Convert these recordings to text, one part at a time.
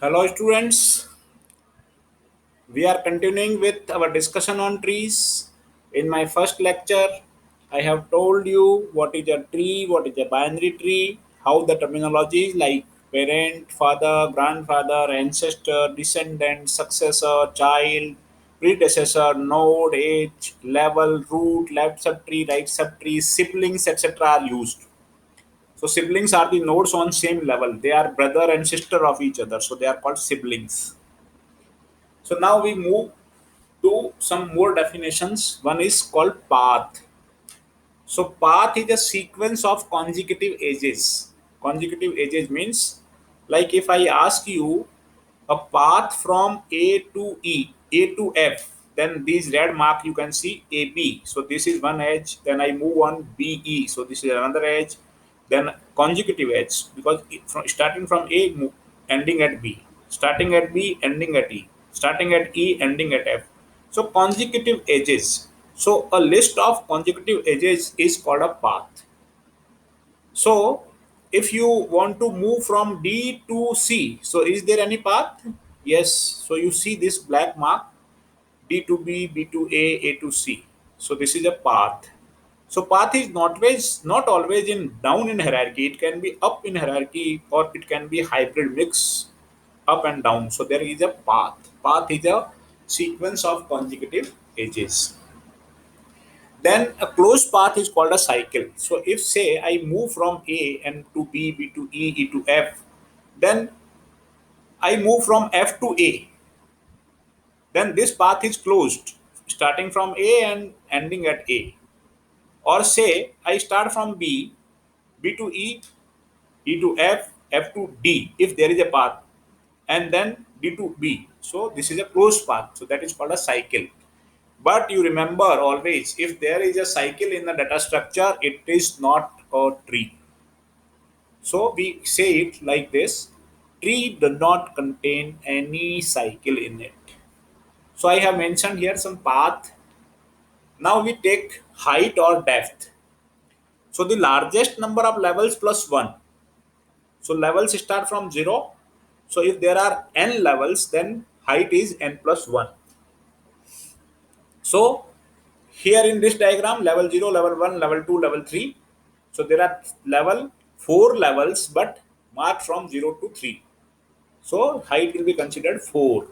Hello, students. We are continuing with our discussion on trees. In my first lecture, I have told you what is a tree, what is a binary tree, how the terminologies like parent, father, grandfather, ancestor, descendant, successor, child, predecessor, node, age, level, root, left subtree, right subtree, siblings, etc. are used. So siblings are the nodes on same level. They are brother and sister of each other. So they are called siblings. So now we move to some more definitions. One is called path. So path is a sequence of consecutive edges. Consecutive edges means like if I ask you a path from A to E, A to F, then these red mark you can see AB. So this is one edge. Then I move on BE. So this is another edge. Then consecutive edge because starting from A, ending at B, starting at B, ending at E, starting at E, ending at F. So consecutive edges. So a list of consecutive edges is called a path. So if you want to move from D to C, so is there any path? Yes. So you see this black mark, D to B, B to A to C. So this is a path. So path is not always in down in hierarchy. It can be up in hierarchy or it can be hybrid mix up and down. So there is a path. Path is a sequence of consecutive edges. Then a closed path is called a cycle. So if say I move from A and to B, B to E, E to F, then I move from F to A. Then this path is closed, starting from A and ending at A. Or say I start from B, B to E, E to F, F to D, if there is a path, and then D to B. So this is a closed path. So that is called a cycle. But you remember always, if there is a cycle in the data structure, it is not a tree. So we say it like this: tree does not contain any cycle in it. So I have mentioned here some path. Now we take height or depth. So the largest number of levels plus 1. So levels start from 0. So if there are n levels, then height is n plus 1. So here in this diagram, level 0, level 1, level 2, level 3. So there are level 4 levels but marked from 0 to 3. So height will be considered 4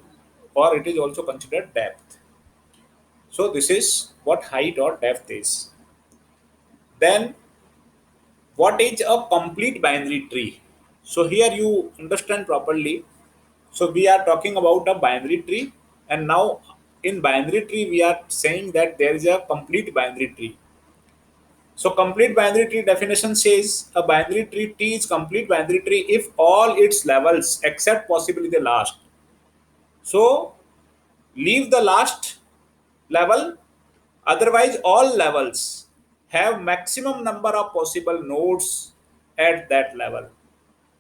or it is also considered depth. So this is what height or depth is. Then what is a complete binary tree? So here you understand properly. So we are talking about a binary tree, and now in binary tree we are saying that there is a complete binary tree. So complete binary tree definition says a binary tree T is complete binary tree if all its levels except possibly the last. So leave the last level, otherwise all levels have maximum number of possible nodes at that level.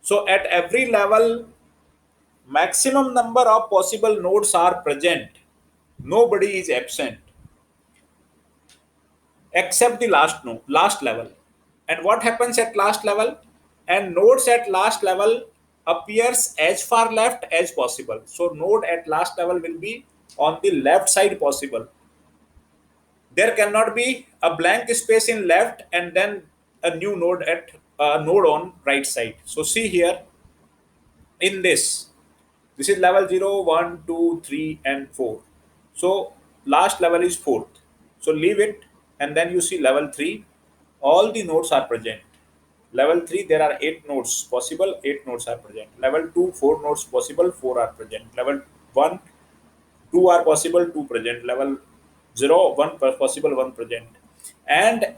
So at every level, maximum number of possible nodes are present. Nobody is absent except the last level. And what happens at last level? And nodes at last level appears as far left as possible. So node at last level will be on the left side possible. There cannot be a blank space in left and then a new node at node on right side. So see here in this is level 0, 1, 2, 3, and 4. So last level is 4th. So leave it and then you see level 3. All the nodes are present. Level 3, there are 8 nodes possible, 8 nodes are present. Level 2, 4 nodes possible, 4 are present. Level 1, 2 are possible, 2 present. Level 0, 1 possible, 1 present. And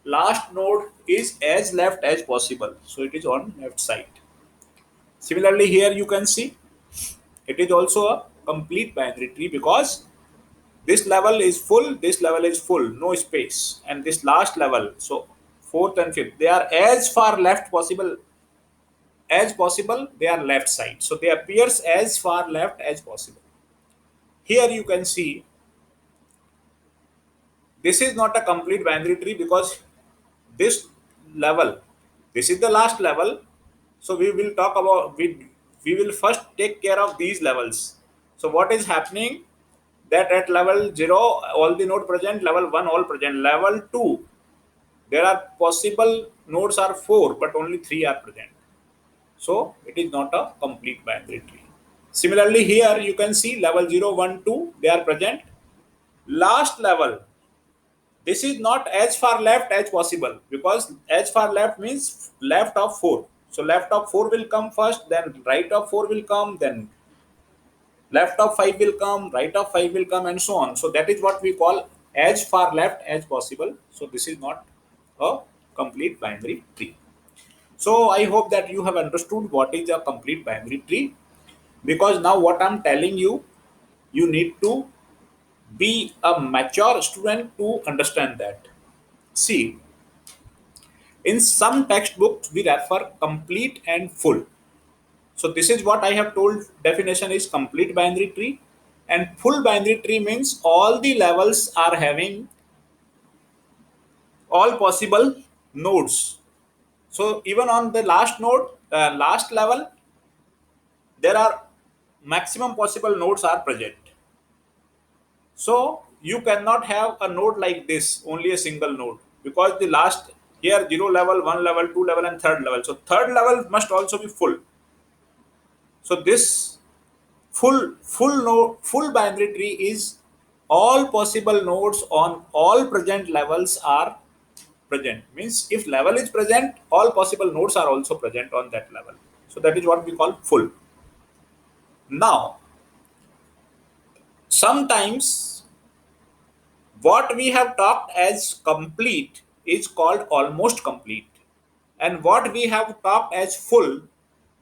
last node is as left as possible. So it is on left side. Similarly, here you can see it is also a complete binary tree because this level is full, this level is full, no space, and this last level, so fourth and fifth, they are as far left possible as possible. They are left side, so they appears as far left as possible. Here you can see this is not a complete binary tree because this level, this is the last level. So we will talk about with we will first take care of these levels. So what is happening, that at level 0 all the node present, level 1 all present, level 2 there are possible nodes are 4 but only 3 are present. So it is not a complete binary tree. Similarly here you can see level 0, 1, 2 they are present. Last level, this is not as far left as possible, because as far left means left of 4. So left of 4 will come first, then right of 4 will come, then left of 5 will come, right of 5 will come, and so on. So that is what we call as far left as possible. So this is not a complete binary tree. So I hope that you have understood what is a complete binary tree, because now what I'm telling you, you need to be a mature student to understand that. See, in some textbooks we refer complete and full. So this is what I have told, definition is complete binary tree, and full binary tree means all the levels are having all possible nodes. So even on the last node, last level, there are maximum possible nodes are present. So you cannot have a node like this, only a single node, because the last here 0 level, 1 level, 2 level, and third level. So third level must also be full. So this full binary tree is all possible nodes on all present levels are present. Means if level is present, all possible nodes are also present on that level. So that is what we call full. Now, sometimes what we have talked as complete is called almost complete, and what we have talked as full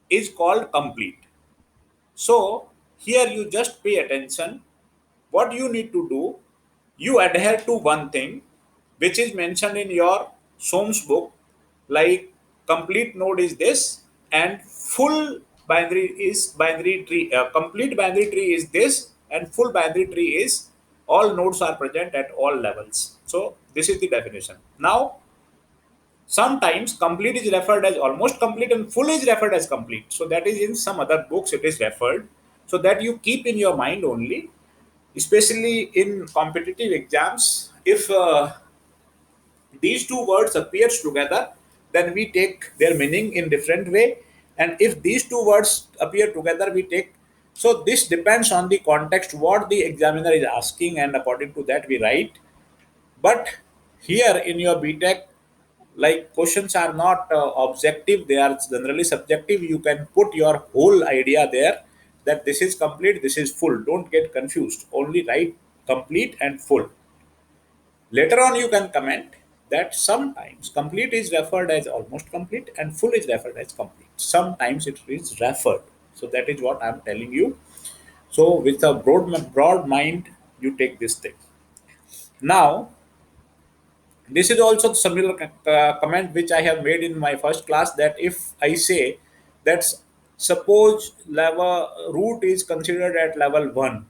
is called complete. So here you just pay attention. What you need to do, you adhere to one thing which is mentioned in your Soam's book, like complete node is this, and full binary is binary tree. Complete binary tree is this, and full binary tree is all nodes are present at all levels. So this is the definition. Now sometimes complete is referred as almost complete and full is referred as complete. So that is in some other books it is referred. So that you keep in your mind only, especially in competitive exams. If these two words appears together, then we take their meaning in different way. And if these two words appear together, we take. So this depends on the context, what the examiner is asking, and according to that we write. But here in your BTech, like questions are not objective, they are generally subjective. You can put your whole idea there, that this is complete, this is full. Don't get confused. Only write complete and full. Later on, you can comment that sometimes complete is referred as almost complete and full is referred as complete. Sometimes it is referred. So that is what I am telling you. So with a broad mind, you take this thing. Now, this is also similar comment which I have made in my first class, that if I say that suppose level root is considered at level 1,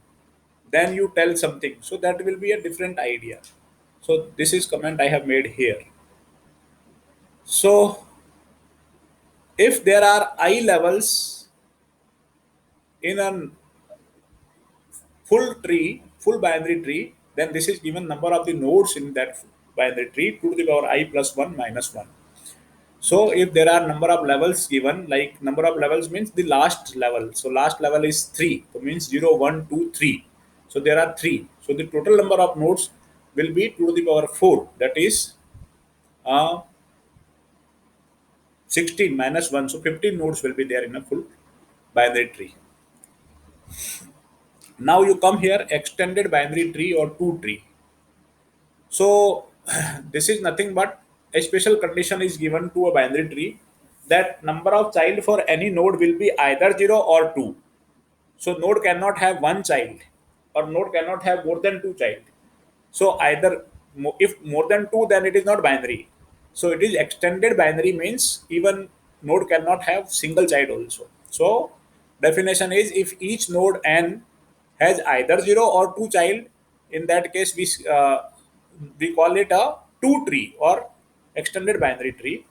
then you tell something. So that will be a different idea. So this is comment I have made here. So if there are I levels in a full binary tree, then this is given number of the nodes in that binary tree, 2 to the power I plus 1 minus 1. So if there are number of levels given, like number of levels means the last level. So last level is 3. So means 0, 1, 2, 3. So there are 3. So the total number of nodes will be 2 to the power 4. That is uh, 16 minus 1. So 15 nodes will be there in a full binary tree. Now you come here, extended binary tree or two tree. So this is nothing but a special condition is given to a binary tree, that number of child for any node will be either 0 or 2. So node cannot have one child, or node cannot have more than two child. So either if more than two, then it is not binary. So it is extended binary means even node cannot have single child also. So definition is, if each node n has either 0 or 2 child, in that case we call it a two tree or extended binary tree.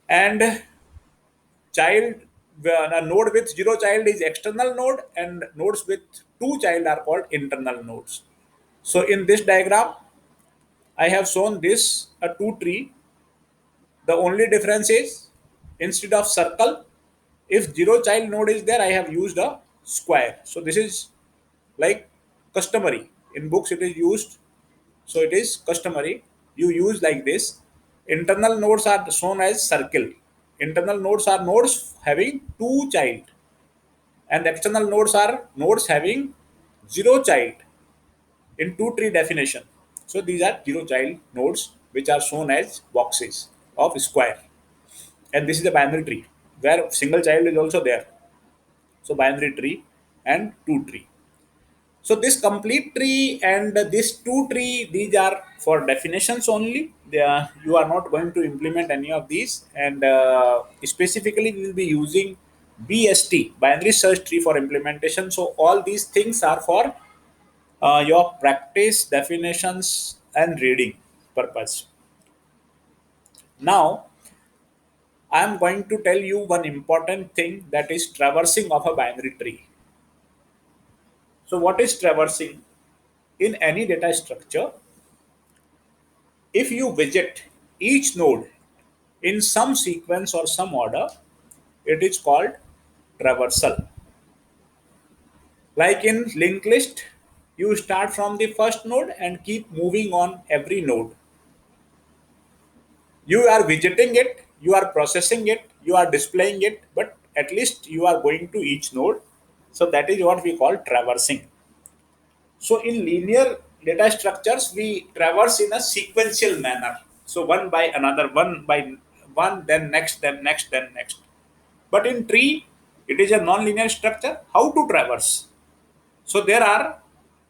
And child a node with zero child is external node, and nodes with two child are called internal nodes. So in this diagram, I have shown this a two tree. The only difference is instead of circle, if zero child node is there, I have used a square. So this is like customary. In books it is used, so it is customary. You use like this. Internal nodes are shown as circle. Internal nodes are nodes having two child, and external nodes are nodes having zero child in two tree definition. So these are zero child nodes which are shown as boxes of square. And this is a binary tree where single child is also there. So binary tree and two tree. So this complete tree and this two tree, these are for definitions only. You are not going to implement any of these, and specifically we will be using BST, binary search tree, for implementation. So all these things are for your practice, definitions, and reading purpose. Now I am going to tell you one important thing, that is traversing of a binary tree. So what is traversing? In any data structure, if you visit each node in some sequence or some order, it is called traversal. Like in linked list, you start from the first node and keep moving on every node. You are visiting it, you are processing it, you are displaying it, but at least you are going to each node. So that is what we call traversing. So in linear data structures, we traverse in a sequential manner. So one by another, one by one, then next, then next, then next. But in tree, it is a non-linear structure. How to traverse? So there are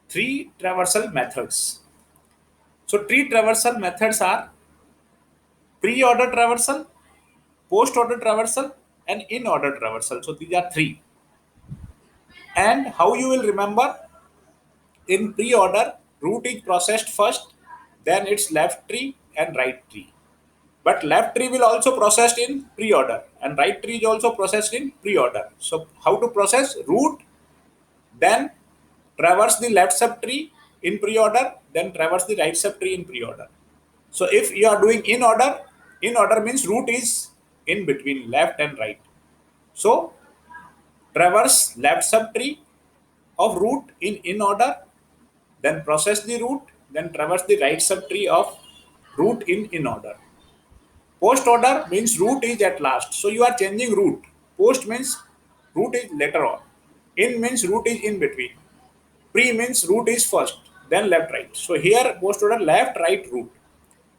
three traversal methods. So tree traversal methods are pre-order traversal, post-order traversal, and in-order traversal. So these are three. And how you will remember? In pre-order, root is processed first, then its left tree and right tree. But left tree will also processed in pre-order, and right tree is also processed in pre-order. So how to process? Root, then traverse the left subtree in pre-order, then traverse the right subtree in pre-order. So if you are doing in order means root is in between left and right. So traverse left subtree of root in order, then process the root, then traverse the right subtree of root in order. Post order means root is at last. So you are changing root. Post means root is later on. In means root is in between. Pre means root is first, then left right. So here post order left right root.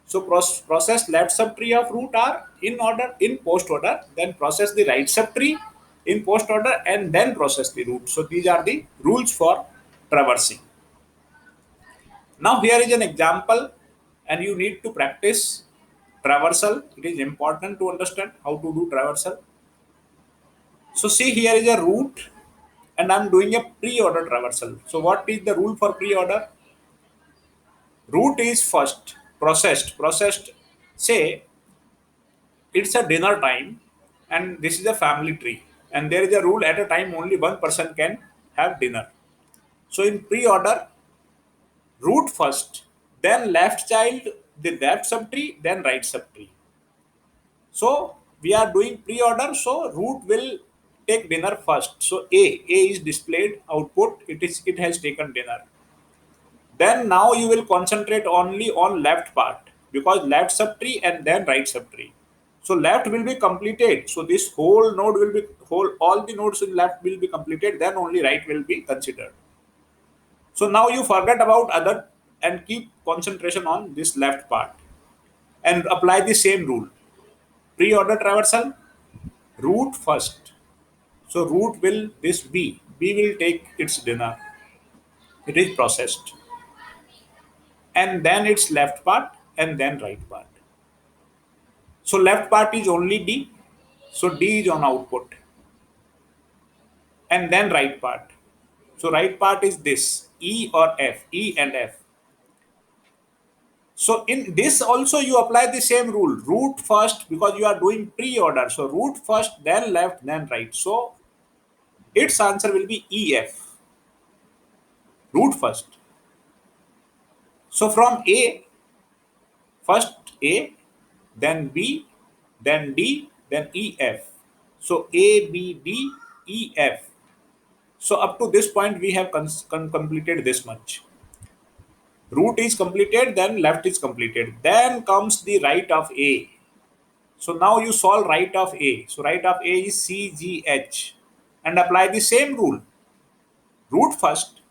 So process left subtree of root are in order in post order, then process the right subtree in post order, and then process the root. So these are the rules for traversing. Now here is an example, and you need to practice traversal. It is important to understand how to do traversal. So see, here is a root, and I'm doing a pre-order traversal. So what is the rule for pre-order? Root is first processed. Say it's a dinner time, and this is a family tree, and there is a rule, at a time only one person can have dinner. So in pre-order, root first, then left child, the left subtree, then right subtree. So we are doing pre-order, so root will take dinner first. So A is displayed output. It has taken dinner. Then now you will concentrate only on left part, because left subtree and then right subtree. So left will be completed. So this whole node will be whole, all the nodes in left will be completed. Then only right will be considered. So now you forget about other and keep concentration on this left part and apply the same rule. Pre-order traversal, root first. So root will this B. B will take its dinner. It is processed. And then its left part and then right part. So left part is only D. So D is on output. And then right part. So right part is this E or F, E and F. So in this also you apply the same rule, root first, because you are doing pre-order. So root first, then left, then right. So its answer will be EF, root first. So from A, first A, then B, then D, then EF. So A, B, D, E, F. So up to this point, we have completed this much. Root is completed, then left is completed. Then comes the right of A. So now you solve right of A. So right of A is CGH and apply the same rule. Root first,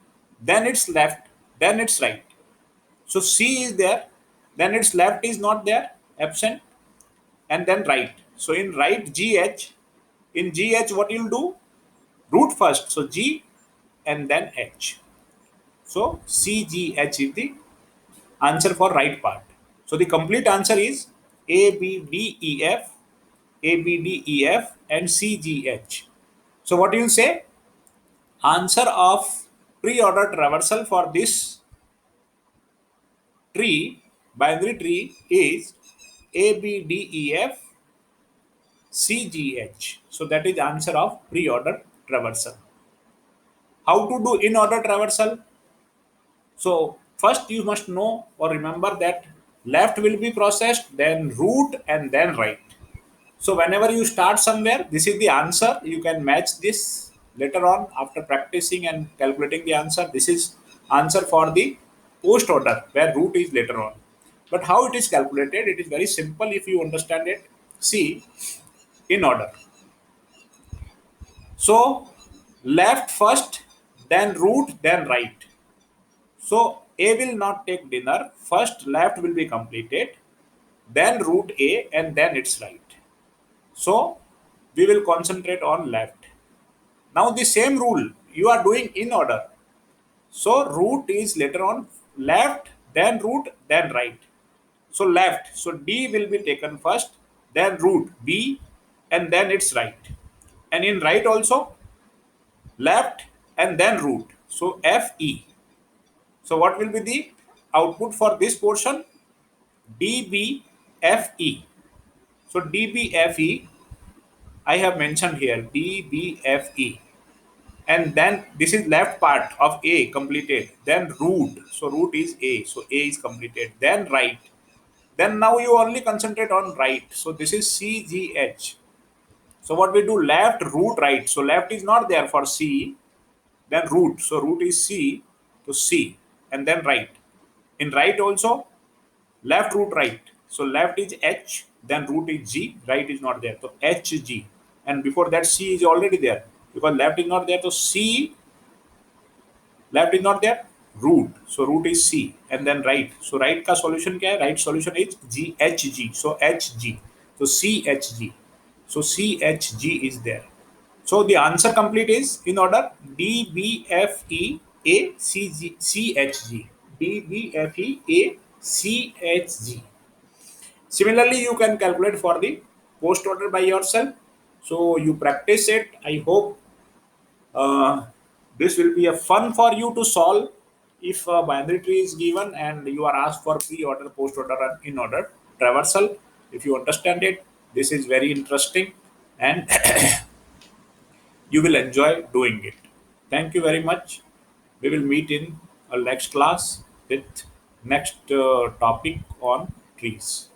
then its left, then its right. So C is there, then its left is not there, absent, and then right. So in right GH, in GH what you'll do? Root first, so G and then H. So CGH is the answer for right part. So the complete answer is ABDEF, ABDEF, and CGH. So what do you say? Answer of pre-order traversal for this tree, binary tree, is ABDEF, CGH. So that is answer of pre-order traversal. How to do in order traversal? So first you must know or remember that left will be processed, then root, and then right. So whenever you start somewhere, this is the answer. You can match this later on after practicing and calculating the answer. This is answer for the post order where root is later on. But how it is calculated? It is very simple if you understand it. See, in order. So left first, then root, then right. So A will not take dinner. First left will be completed, then root A, and then it's right. So we will concentrate on left. Now the same rule you are doing in order. So root is later on left, then root, then right. So left. So D will be taken first, then root B, and then it's right. And in right also left and then root. So FE. So what will be the output for this portion? DBFE. So DBFE I have mentioned here, DBFE. And then this is left part of A completed, then root. So root is A, so A is completed, then right. Then now you only concentrate on right. So this is CGH. So what we do, left, root, right. So left is not there for C, then root. So root is C to C, and then right. In right also, left, root, right. So left is H, then root is G, right is not there. So HG. And before that, C is already there. Because left is not there, so C, left is not there, root. So root is C, and then right. So right ka solution kya hai? Right solution is GHG. So HG. So CHG. So CHG is there. So the answer complete is in order DBFEACG, DBFEACHG. Similarly, you can calculate for the post order by yourself. So you practice it. I hope uh, this will be a fun for you to solve if a binary tree is given and you are asked for pre-order, post-order, and in-order traversal. If you understand it, this is very interesting and you will enjoy doing it. Thank you very much. We will meet in our next class with next topic on trees.